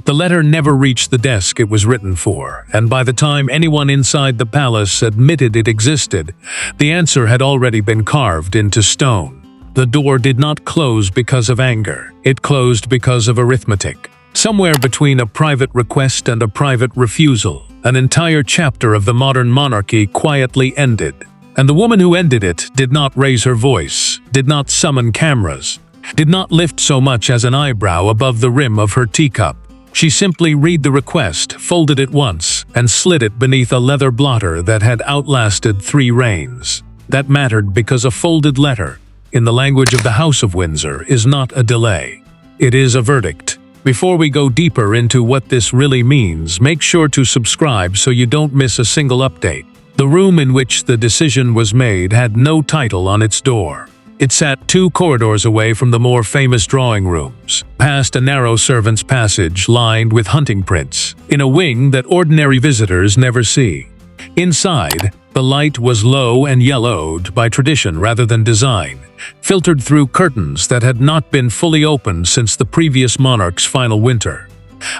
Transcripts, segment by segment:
The letter never reached the desk it was written for, and by the time anyone inside the palace admitted it existed, the answer had already been carved into stone. The door did not close because of anger. It closed because of arithmetic. Somewhere between a private request and a private refusal, an entire chapter of the modern monarchy quietly ended. And the woman who ended it did not raise her voice, did not summon cameras, did not lift so much as an eyebrow above the rim of her teacup. She simply read the request, folded it once, and slid it beneath a leather blotter that had outlasted 3 reigns. That mattered because a folded letter, in the language of the House of Windsor, is not a delay. It is a verdict. Before we go deeper into what this really means, make sure to subscribe so you don't miss a single update. The room in which the decision was made had no title on its door. It sat 2 corridors away from the more famous drawing rooms, past a narrow servants' passage lined with hunting prints, in a wing that ordinary visitors never see. Inside, the light was low and yellowed by tradition rather than design, filtered through curtains that had not been fully opened since the previous monarch's final winter.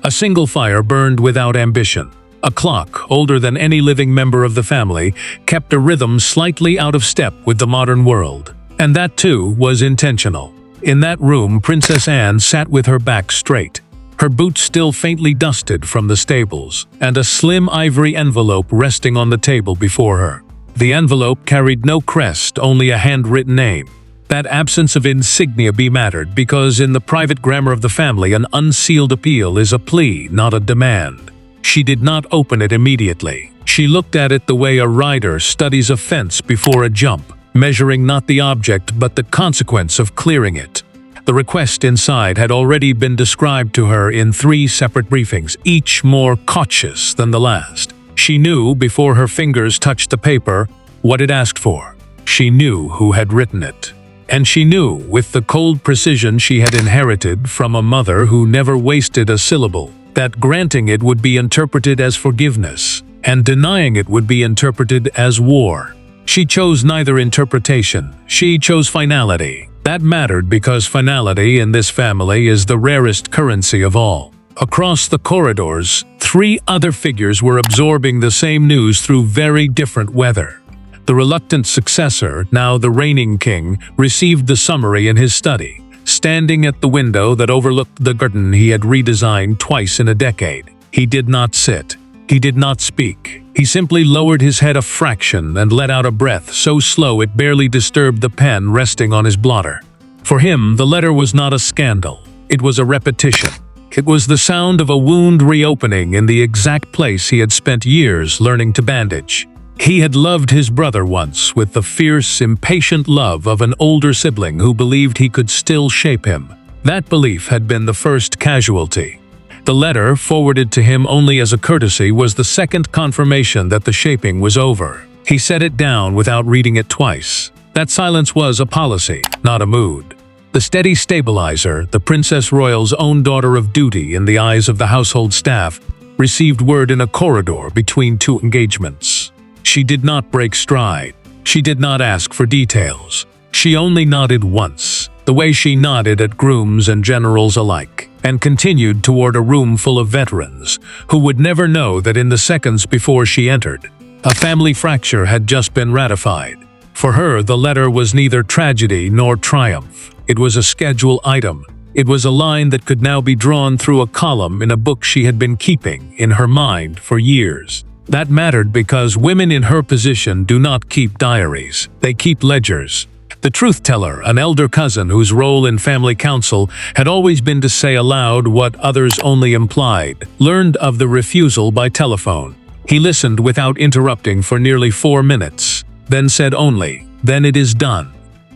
A single fire burned without ambition. A clock, older than any living member of the family, kept a rhythm slightly out of step with the modern world. And that, too, was intentional. In that room, Princess Anne sat with her back straight, her boots still faintly dusted from the stables, and a slim ivory envelope resting on the table before her. The envelope carried no crest, only a handwritten name. That absence of insignia mattered because in the private grammar of the family, an unsealed appeal is a plea, not a demand. She did not open it immediately. She looked at it the way a rider studies a fence before a jump, measuring not the object but the consequence of clearing it. The request inside had already been described to her in 3 separate briefings, each more cautious than the last. She knew, before her fingers touched the paper, what it asked for. She knew who had written it. And she knew, with the cold precision she had inherited from a mother who never wasted a syllable, that granting it would be interpreted as forgiveness, and denying it would be interpreted as war. She chose neither interpretation. She chose finality. That mattered because finality in this family is the rarest currency of all. Across the corridors, 3 other figures were absorbing the same news through very different weather. The reluctant successor, now the reigning king, received the summary in his study, standing at the window that overlooked the garden he had redesigned twice in a decade. He did not sit. He did not speak. He simply lowered his head a fraction and let out a breath so slow it barely disturbed the pen resting on his blotter. For him, the letter was not a scandal. It was a repetition. It was the sound of a wound reopening in the exact place he had spent years learning to bandage. He had loved his brother once with the fierce, impatient love of an older sibling who believed he could still shape him. That belief had been the first casualty. The letter, forwarded to him only as a courtesy, was the second confirmation that the shaping was over. He set it down without reading it twice. That silence was a policy, not a mood. The steady stabilizer, the Princess Royal's own daughter of duty in the eyes of the household staff, received word in a corridor between 2 engagements. She did not break stride. She did not ask for details. She only nodded once, the way she nodded at grooms and generals alike, and continued toward a room full of veterans, who would never know that in the seconds before she entered, a family fracture had just been ratified. For her, the letter was neither tragedy nor triumph. It was a schedule item. It was a line that could now be drawn through a column in a book she had been keeping in her mind for years. That mattered because women in her position do not keep diaries. They keep ledgers. The truth-teller, an elder cousin whose role in family council had always been to say aloud what others only implied, learned of the refusal by telephone. He listened without interrupting for nearly 4 minutes, then said only, "Then it is done."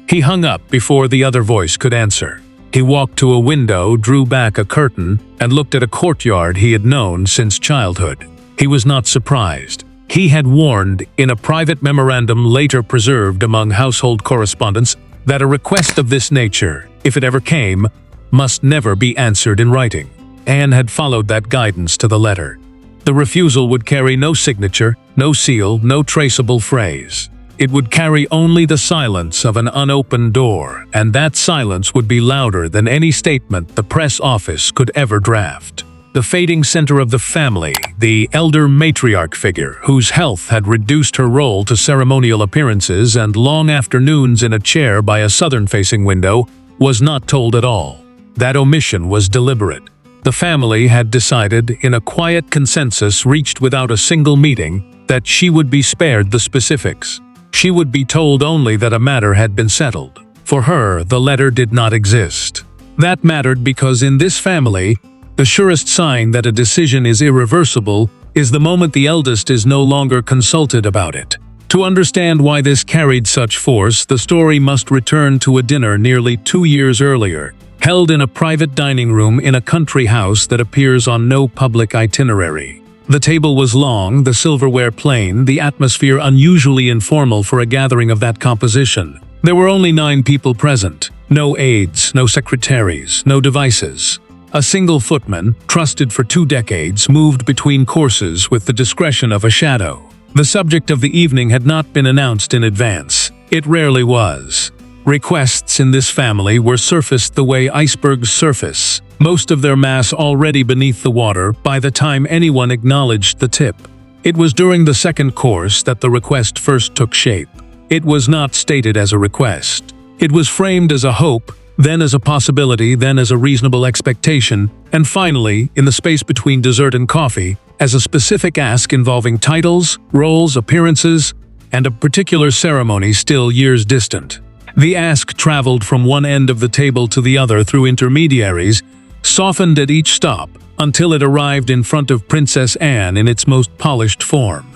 He hung up before the other voice could answer. He walked to a window, drew back a curtain, and looked at a courtyard he had known since childhood. He was not surprised. He had warned, in a private memorandum later preserved among household correspondence, that a request of this nature, if it ever came, must never be answered in writing. Anne had followed that guidance to the letter. The refusal would carry no signature, no seal, no traceable phrase. It would carry only the silence of an unopened door, and that silence would be louder than any statement the press office could ever draft. the fading center of the family, the elder matriarch figure whose health had reduced her role to ceremonial appearances and long afternoons in a chair by a southern-facing window, was not told at all. That omission was deliberate. The family had decided, in a quiet consensus reached without a single meeting, that she would be spared the specifics. She would be told only that a matter had been settled. For her, the letter did not exist. That mattered because in this family, the surest sign that a decision is irreversible is the moment the eldest is no longer consulted about it. To understand why this carried such force, the story must return to a dinner nearly 2 years earlier, held in a private dining room in a country house that appears on no public itinerary. The table was long, the silverware plain, the atmosphere unusually informal for a gathering of that composition. There were only 9 people present. No aides, no secretaries, no devices. A single footman, trusted for 2 decades, moved between courses with the discretion of a shadow. The subject of the evening had not been announced in advance. It rarely was. Requests in this family were surfaced the way icebergs surface, most of their mass already beneath the water by the time anyone acknowledged the tip. It was during the second course that the request first took shape. It was not stated as a request. It was framed as a hope, then as a possibility, then as a reasonable expectation, and finally, in the space between dessert and coffee, as a specific ask involving titles, roles, appearances, and a particular ceremony still years distant. The ask traveled from one end of the table to the other through intermediaries, softened at each stop, until it arrived in front of Princess Anne in its most polished form.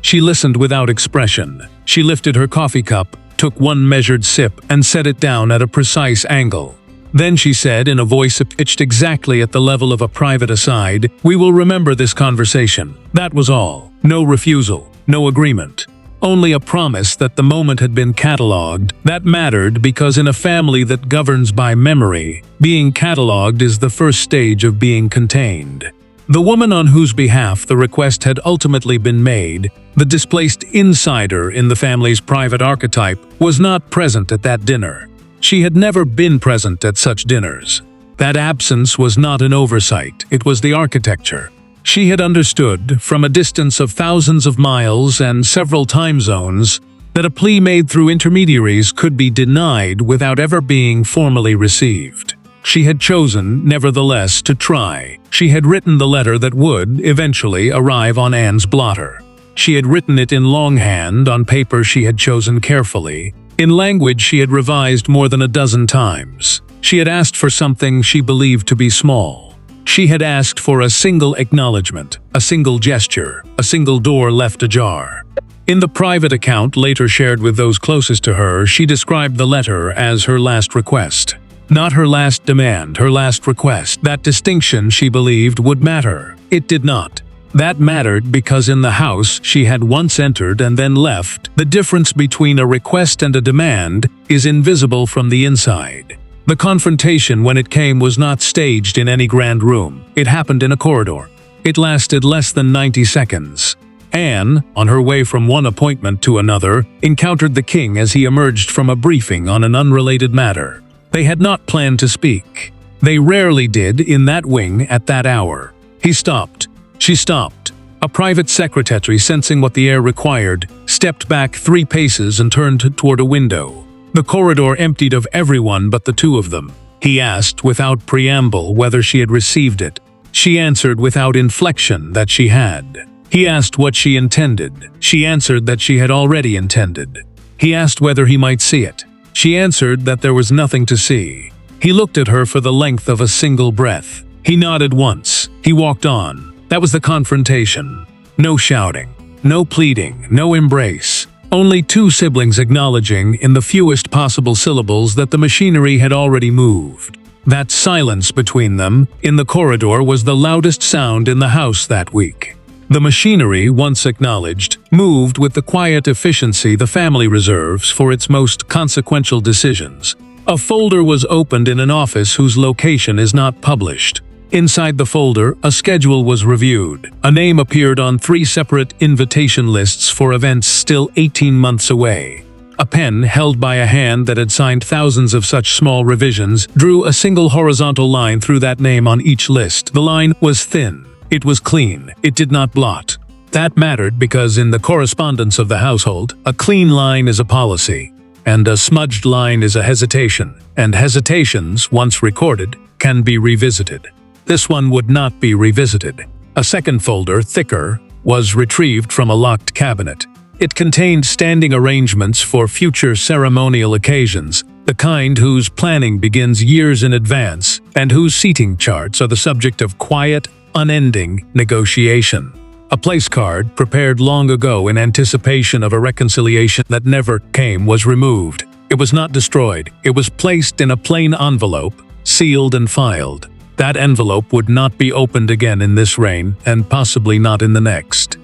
She listened without expression. She lifted her coffee cup, took one measured sip, and set it down at a precise angle. Then she said, in a voice pitched exactly at the level of a private aside, "We will remember this conversation." That was all. No refusal, no agreement. Only a promise that the moment had been catalogued. That mattered because in a family that governs by memory, being catalogued is the first stage of being contained. The woman on whose behalf the request had ultimately been made, the displaced insider in the family's private archetype, was not present at that dinner. She had never been present at such dinners. That absence was not an oversight, it was the architecture. She had understood, from a distance of thousands of miles and several time zones, that a plea made through intermediaries could be denied without ever being formally received. She had chosen, nevertheless, to try. She had written the letter that would, eventually, arrive on Anne's blotter. She had written it in longhand on paper she had chosen carefully, in language she had revised more than a dozen times. She had asked for something she believed to be small. She had asked for a single acknowledgement, a single gesture, a single door left ajar. In the private account later shared with those closest to her, she described the letter as her last request. Not her last demand, her last request. That distinction, she believed, would matter. It did not. That mattered because in the house she had once entered and then left, the difference between a request and a demand is invisible from the inside. The confrontation, when it came, was not staged in any grand room. It happened in a corridor. It lasted less than 90 seconds. Anne, on her way from one appointment to another, encountered the king as he emerged from a briefing on an unrelated matter. They had not planned to speak. They rarely did in that wing at that hour. He stopped. She stopped. A private secretary, sensing what the air required, stepped back 3 paces and turned toward a window. The corridor emptied of everyone but the 2 of them. He asked without preamble whether she had received it. She answered without inflection that she had. He asked what she intended. She answered that she had already intended. He asked whether he might see it. She answered that there was nothing to see. He looked at her for the length of a single breath. He nodded once. He walked on. That was the confrontation. No shouting, no pleading, no embrace. Only 2 siblings acknowledging, in the fewest possible syllables, that the machinery had already moved. That silence between them, in the corridor, was the loudest sound in the house that week. The machinery, once acknowledged, moved with the quiet efficiency the family reserves for its most consequential decisions. A folder was opened in an office whose location is not published. Inside the folder, a schedule was reviewed. A name appeared on 3 separate invitation lists for events still 18 months away. A pen, held by a hand that had signed thousands of such small revisions, drew a single horizontal line through that name on each list. The line was thin. It was clean. It did not blot. That mattered because in the correspondence of the household, a clean line is a policy, and a smudged line is a hesitation, and hesitations, once recorded, can be revisited. This one would not be revisited. A second folder, thicker, was retrieved from a locked cabinet. It contained standing arrangements for future ceremonial occasions, the kind whose planning begins years in advance and whose seating charts are the subject of quiet, unending negotiation. A place card, prepared long ago in anticipation of a reconciliation that never came, was removed. It was not destroyed. It was placed in a plain envelope, sealed and filed. That envelope would not be opened again in this reign, and possibly not in the next.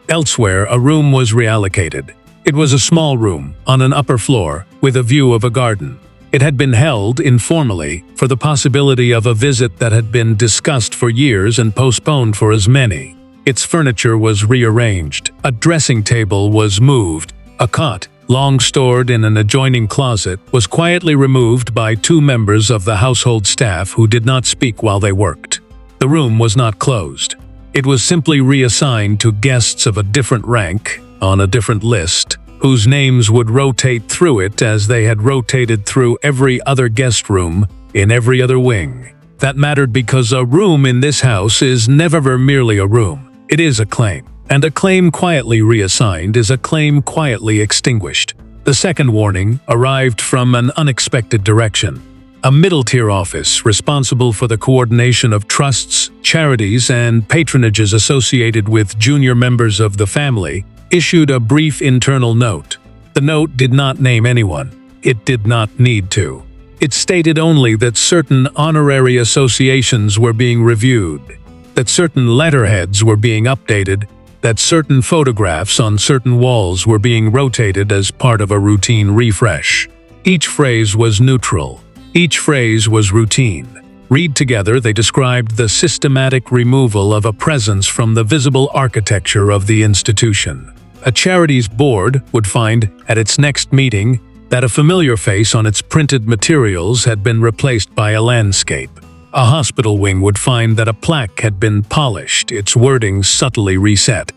Elsewhere, a room was reallocated. It was a small room, on an upper floor, with a view of a garden. It had been held, informally, for the possibility of a visit that had been discussed for years and postponed for as many. Its furniture was rearranged. A dressing table was moved. A cot, long stored in an adjoining closet, was quietly removed by two members of the household staff who did not speak while they worked. The room was not closed. It was simply reassigned to guests of a different rank, on a different list, whose names would rotate through it as they had rotated through every other guest room in every other wing. That mattered because a room in this house is never merely a room. It is a claim. And a claim quietly reassigned is a claim quietly extinguished. The second warning arrived from an unexpected direction. A middle-tier office responsible for the coordination of trusts, charities, and patronages associated with junior members of the family issued a brief internal note. The note did not name anyone. It did not need to. It stated only that certain honorary associations were being reviewed, that certain letterheads were being updated, that certain photographs on certain walls were being rotated as part of a routine refresh. Each phrase was neutral. Each phrase was routine. Read together, they described the systematic removal of a presence from the visible architecture of the institution. A charity's board would find, at its next meeting, that a familiar face on its printed materials had been replaced by a landscape. A hospital wing would find that a plaque had been polished, its wording subtly reset.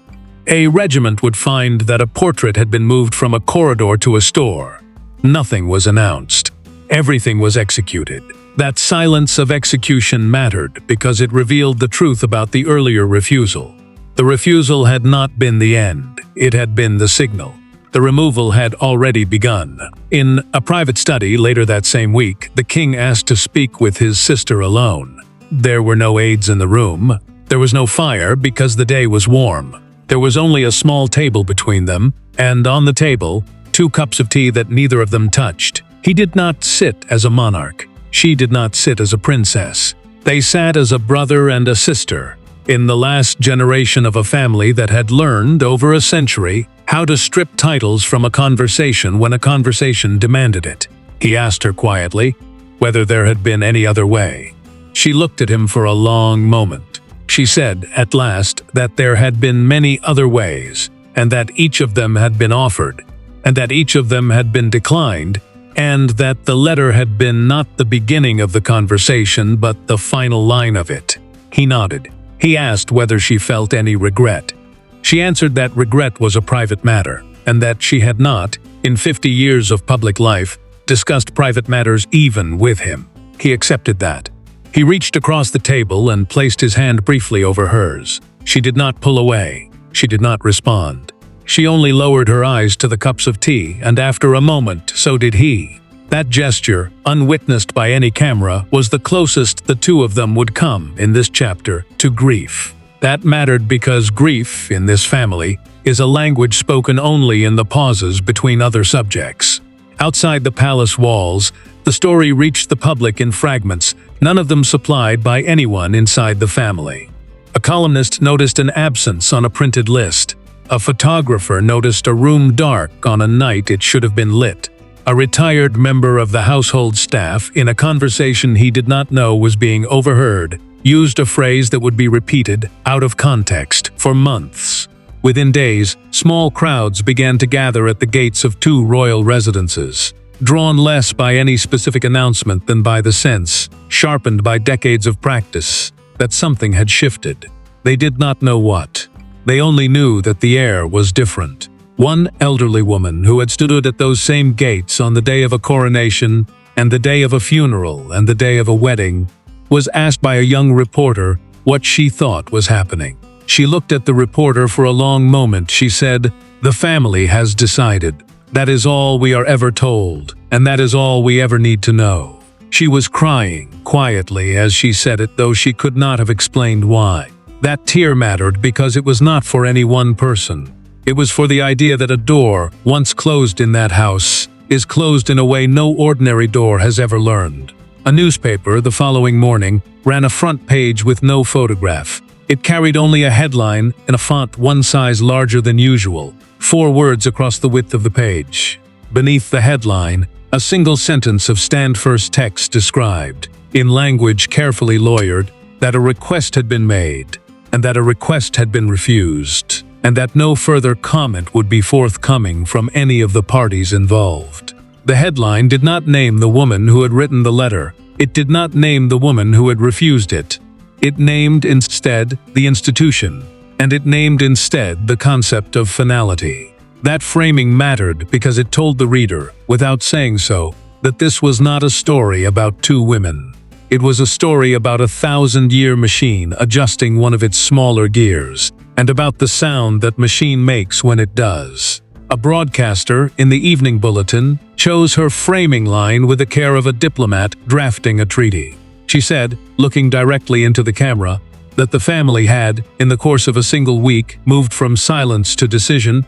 A regiment would find that a portrait had been moved from a corridor to a store. Nothing was announced. Everything was executed. That silence of execution mattered because it revealed the truth about the earlier refusal. The refusal had not been the end. It had been the signal. The removal had already begun. In a private study later that same week, the king asked to speak with his sister alone. There were no aides in the room. There was no fire because the day was warm. There was only a small table between them, and on the table, 2 cups of tea that neither of them touched. He did not sit as a monarch. She did not sit as a princess. They sat as a brother and a sister, in the last generation of a family that had learned, over a century, how to strip titles from a conversation when a conversation demanded it. He asked her quietly whether there had been any other way. She looked at him for a long moment. She said, at last, that there had been many other ways, and that each of them had been offered, and that each of them had been declined, and that the letter had been not the beginning of the conversation but the final line of it. He nodded. He asked whether she felt any regret. She answered that regret was a private matter, and that she had not, in 50 years of public life, discussed private matters even with him. He accepted that. He reached across the table and placed his hand briefly over hers. She did not pull away. She did not respond. She only lowered her eyes to the cups of tea, and after a moment, so did he. That gesture, unwitnessed by any camera, was the closest the two of them would come, in this chapter, to grief. That mattered because grief, in this family, is a language spoken only in the pauses between other subjects. Outside the palace walls, the story reached the public in fragments, none of them supplied by anyone inside the family. A columnist noticed an absence on a printed list. A photographer noticed a room dark on a night it should have been lit. A retired member of the household staff, in a conversation he did not know was being overheard, used a phrase that would be repeated, out of context, for months. Within days, small crowds began to gather at the gates of 2 royal residences, drawn less by any specific announcement than by the sense, sharpened by decades of practice, that something had shifted. They did not know what. They only knew that the air was different. One elderly woman who had stood at those same gates on the day of a coronation and the day of a funeral and the day of a wedding was asked by a young reporter what she thought was happening. She looked at the reporter for a long moment. She said, "The family has decided. That is all we are ever told, and that is all we ever need to know." She was crying quietly as she said it, though she could not have explained why. That tear mattered because it was not for any one person. It was for the idea that a door, once closed in that house, is closed in a way no ordinary door has ever learned. A newspaper, the following morning, ran a front page with no photograph. It carried only a headline in a font 1 size larger than usual, 4 words across the width of the page. Beneath the headline, a single sentence of stand-first text described, in language carefully lawyered, that a request had been made, and that a request had been refused, and that no further comment would be forthcoming from any of the parties involved. The headline did not name the woman who had written the letter. It did not name the woman who had refused it. It named instead the institution, and it named instead the concept of finality. That framing mattered because it told the reader, without saying so, that this was not a story about 2 women. It was a story about a 1,000-year machine adjusting one of its smaller gears, and about the sound that machine makes when it does. A broadcaster, in the evening bulletin, chose her framing line with the care of a diplomat drafting a treaty. She said, looking directly into the camera, that the family had, in the course of a single week, moved from silence to decision,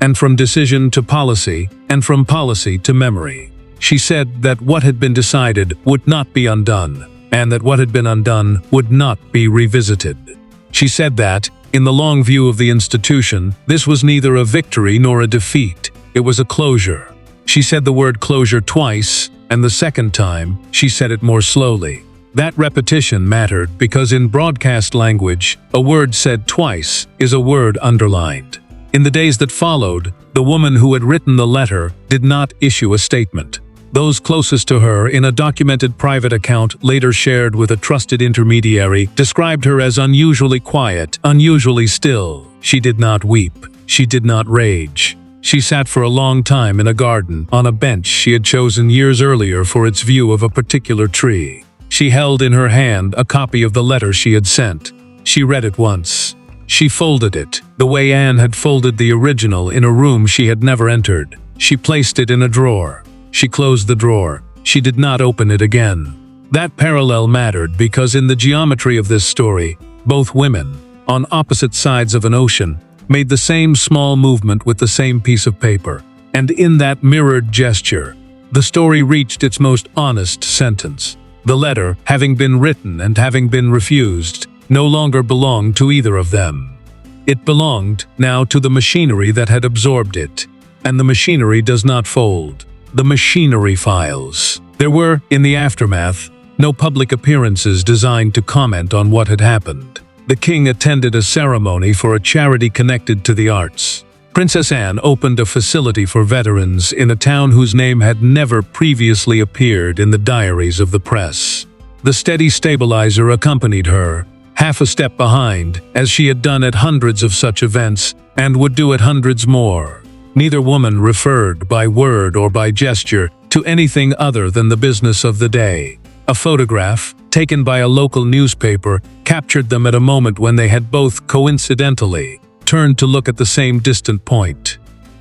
and from decision to policy, and from policy to memory. She said that what had been decided would not be undone, and that what had been undone would not be revisited. She said that, in the long view of the institution, this was neither a victory nor a defeat. It was a closure. She said the word closure twice, and the second time, she said it more slowly. That repetition mattered because in broadcast language, a word said twice is a word underlined. In the days that followed, the woman who had written the letter did not issue a statement. Those closest to her, in a documented private account later shared with a trusted intermediary, described her as unusually quiet, unusually still. She did not weep. She did not rage. She sat for a long time in a garden, on a bench she had chosen years earlier for its view of a particular tree. She held in her hand a copy of the letter she had sent. She read it once. She folded it, the way Anne had folded the original in a room she had never entered. She placed it in a drawer. She closed the drawer. She did not open it again. That parallel mattered because in the geometry of this story, both women, on opposite sides of an ocean, made the same small movement with the same piece of paper. And in that mirrored gesture, the story reached its most honest sentence. The letter, having been written and having been refused, no longer belonged to either of them. It belonged now to the machinery that had absorbed it. And the machinery does not fold. The machinery files. There were, in the aftermath, no public appearances designed to comment on what had happened. The king attended a ceremony for a charity connected to the arts. Princess Anne opened a facility for veterans in a town whose name had never previously appeared in the diaries of the press. The steady stabilizer accompanied her, half a step behind, as she had done at hundreds of such events, and would do at hundreds more. Neither woman referred, by word or by gesture, to anything other than the business of the day. A photograph, taken by a local newspaper, captured them at a moment when they had both, coincidentally, turned to look at the same distant point.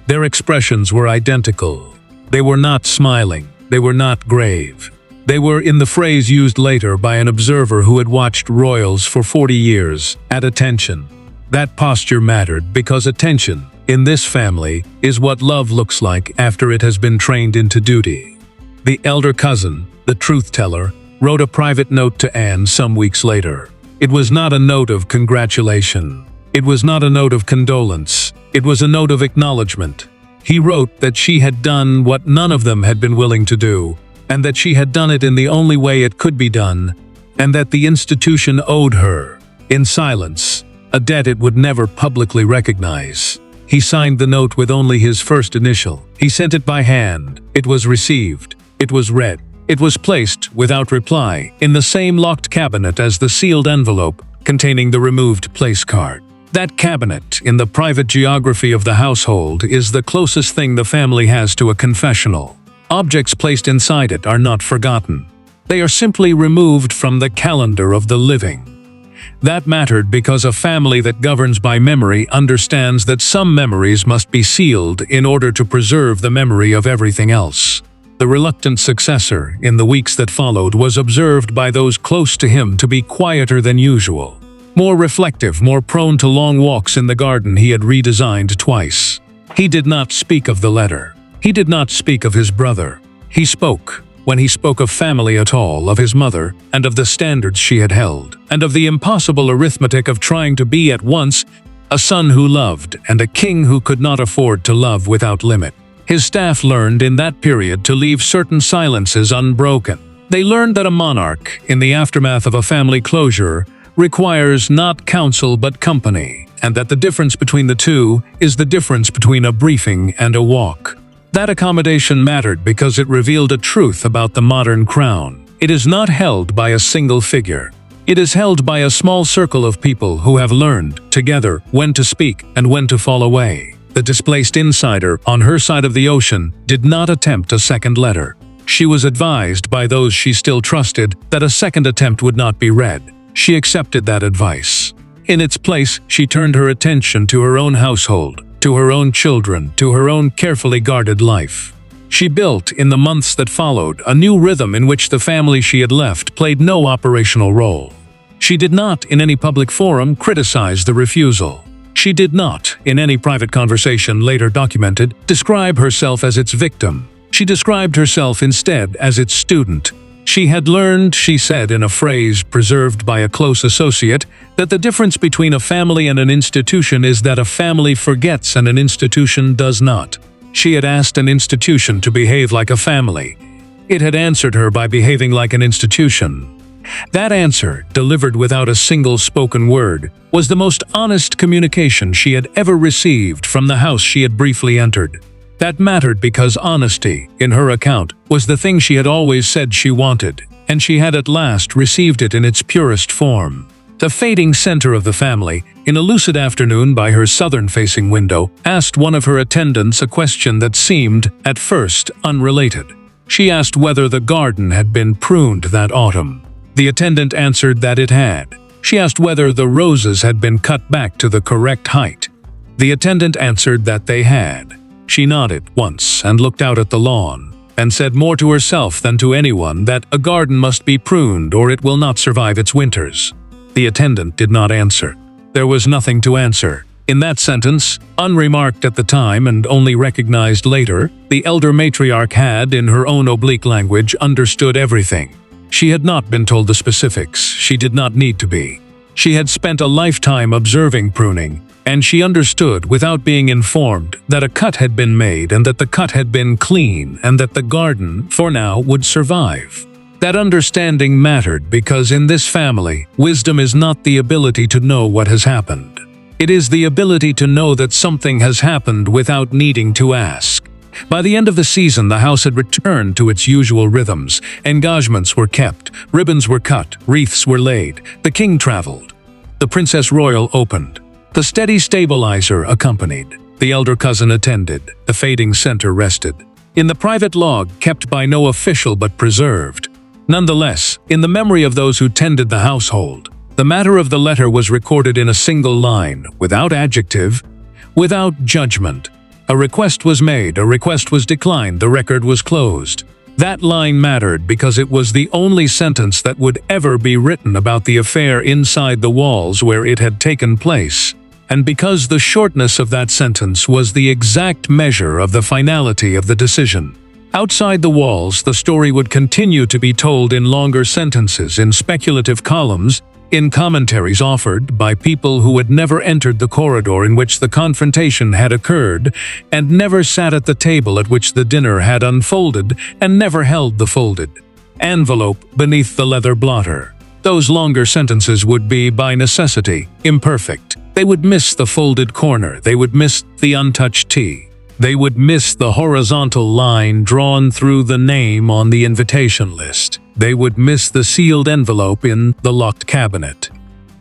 Their expressions were identical. They were not smiling. They were not grave. They were, in the phrase used later by an observer who had watched royals for 40 years, at attention. That posture mattered because attention, in this family, is what love looks like after it has been trained into duty. The elder cousin, the truth-teller, wrote a private note to Anne some weeks later. It was not a note of congratulation. It was not a note of condolence. It was a note of acknowledgement. He wrote that she had done what none of them had been willing to do, and that she had done it in the only way it could be done, and that the institution owed her, in silence, a debt it would never publicly recognize. He signed the note with only his first initial. He sent it by hand. It was received. It was read. It was placed, without reply, in the same locked cabinet as the sealed envelope containing the removed place card. That cabinet, in the private geography of the household, is the closest thing the family has to a confessional. Objects placed inside it are not forgotten. They are simply removed from the calendar of the living. That mattered because a family that governs by memory understands that some memories must be sealed in order to preserve the memory of everything else. The reluctant successor, in the weeks that followed, was observed by those close to him to be quieter than usual. More reflective, more prone to long walks in the garden he had redesigned twice. He did not speak of the letter. He did not speak of his brother. He spoke, when he spoke of family at all, of his mother, and of the standards she had held, and of the impossible arithmetic of trying to be at once a son who loved and a king who could not afford to love without limit. His staff learned in that period to leave certain silences unbroken. They learned that a monarch, in the aftermath of a family closure, requires not counsel but company, and that the difference between the two is the difference between a briefing and a walk. That accommodation mattered because it revealed a truth about the modern crown. It is not held by a single figure. It is held by a small circle of people who have learned, together, when to speak and when to fall away. The displaced insider, on her side of the ocean, did not attempt a second letter. She was advised by those she still trusted that a second attempt would not be read. She accepted that advice. In its place, she turned her attention to her own household, to her own children, to her own carefully guarded life. She built, in the months that followed, a new rhythm in which the family she had left played no operational role. She did not, in any public forum, criticize the refusal. She did not, in any private conversation later documented, describe herself as its victim. She described herself instead as its student. She had learned, she said in a phrase preserved by a close associate, that the difference between a family and an institution is that a family forgets and an institution does not. She had asked an institution to behave like a family. It had answered her by behaving like an institution. That answer, delivered without a single spoken word, was the most honest communication she had ever received from the house she had briefly entered. That mattered because honesty, in her account, was the thing she had always said she wanted, and she had at last received it in its purest form. The fading center of the family, in a lucid afternoon by her southern-facing window, asked one of her attendants a question that seemed, at first, unrelated. She asked whether the garden had been pruned that autumn. The attendant answered that it had. She asked whether the roses had been cut back to the correct height. The attendant answered that they had. She nodded once and looked out at the lawn, and said more to herself than to anyone that a garden must be pruned or it will not survive its winters. The attendant did not answer. There was nothing to answer. In that sentence, unremarked at the time and only recognized later, the elder matriarch had, in her own oblique language, understood everything. She had not been told the specifics. She did not need to be. She had spent a lifetime observing pruning, and she understood, without being informed, that a cut had been made and that the cut had been clean and that the garden, for now, would survive. That understanding mattered because in this family, wisdom is not the ability to know what has happened. It is the ability to know that something has happened without needing to ask. By the end of the season, the house had returned to its usual rhythms. Engagements were kept, ribbons were cut, wreaths were laid, the king traveled. The Princess Royal opened. The steady stabilizer accompanied. The elder cousin attended. The fading center rested. In the private log, kept by no official but preserved. Nonetheless, in the memory of those who tended the household, the matter of the letter was recorded in a single line, without adjective, without judgment. A request was made, a request was declined, the record was closed. That line mattered because it was the only sentence that would ever be written about the affair inside the walls where it had taken place, and because the shortness of that sentence was the exact measure of the finality of the decision. Outside the walls, the story would continue to be told in longer sentences, in speculative columns, in commentaries offered by people who had never entered the corridor in which the confrontation had occurred, and never sat at the table at which the dinner had unfolded, and never held the folded envelope beneath the leather blotter. Those longer sentences would be, by necessity, imperfect. They would miss the folded corner. They would miss the untouched tea. They would miss the horizontal line drawn through the name on the invitation list. They would miss the sealed envelope in the locked cabinet.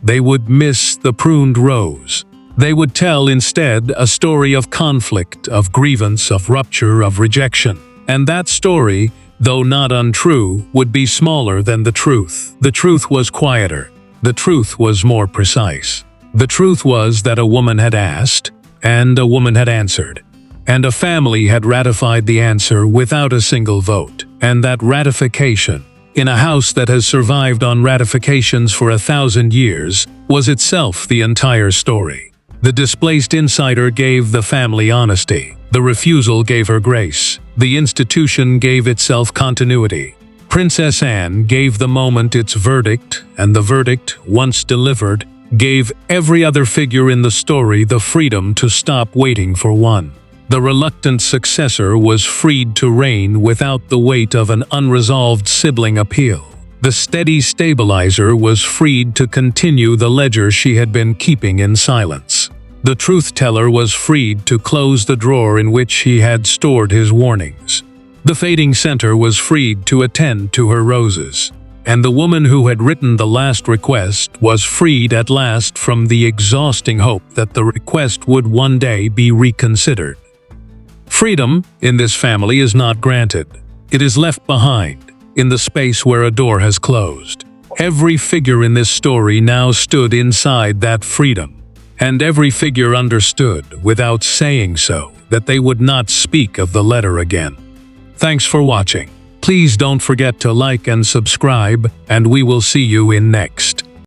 They would miss the pruned rose. They would tell instead a story of conflict, of grievance, of rupture, of rejection. And that story, though not untrue, would be smaller than the truth. The truth was quieter. The truth was more precise. The truth was that a woman had asked, and a woman had answered. And a family had ratified the answer without a single vote. And that ratification, in a house that has survived on ratifications for 1,000 years, was itself the entire story. The displaced insider gave the family honesty. The refusal gave her grace. The institution gave itself continuity. Princess Anne gave the moment its verdict, and the verdict, once delivered, gave every other figure in the story the freedom to stop waiting for one. The reluctant successor was freed to reign without the weight of an unresolved sibling appeal. The steady stabilizer was freed to continue the ledger she had been keeping in silence. The truth-teller was freed to close the drawer in which he had stored his warnings. The fading center was freed to attend to her roses. And the woman who had written the last request was freed at last from the exhausting hope that the request would one day be reconsidered. Freedom, in this family, is not granted. It is left behind, in the space where a door has closed. Every figure in this story now stood inside that freedom. And every figure understood, without saying so, that they would not speak of the letter again. Thanks for watching. Please don't forget to like and subscribe, and we will see you in next.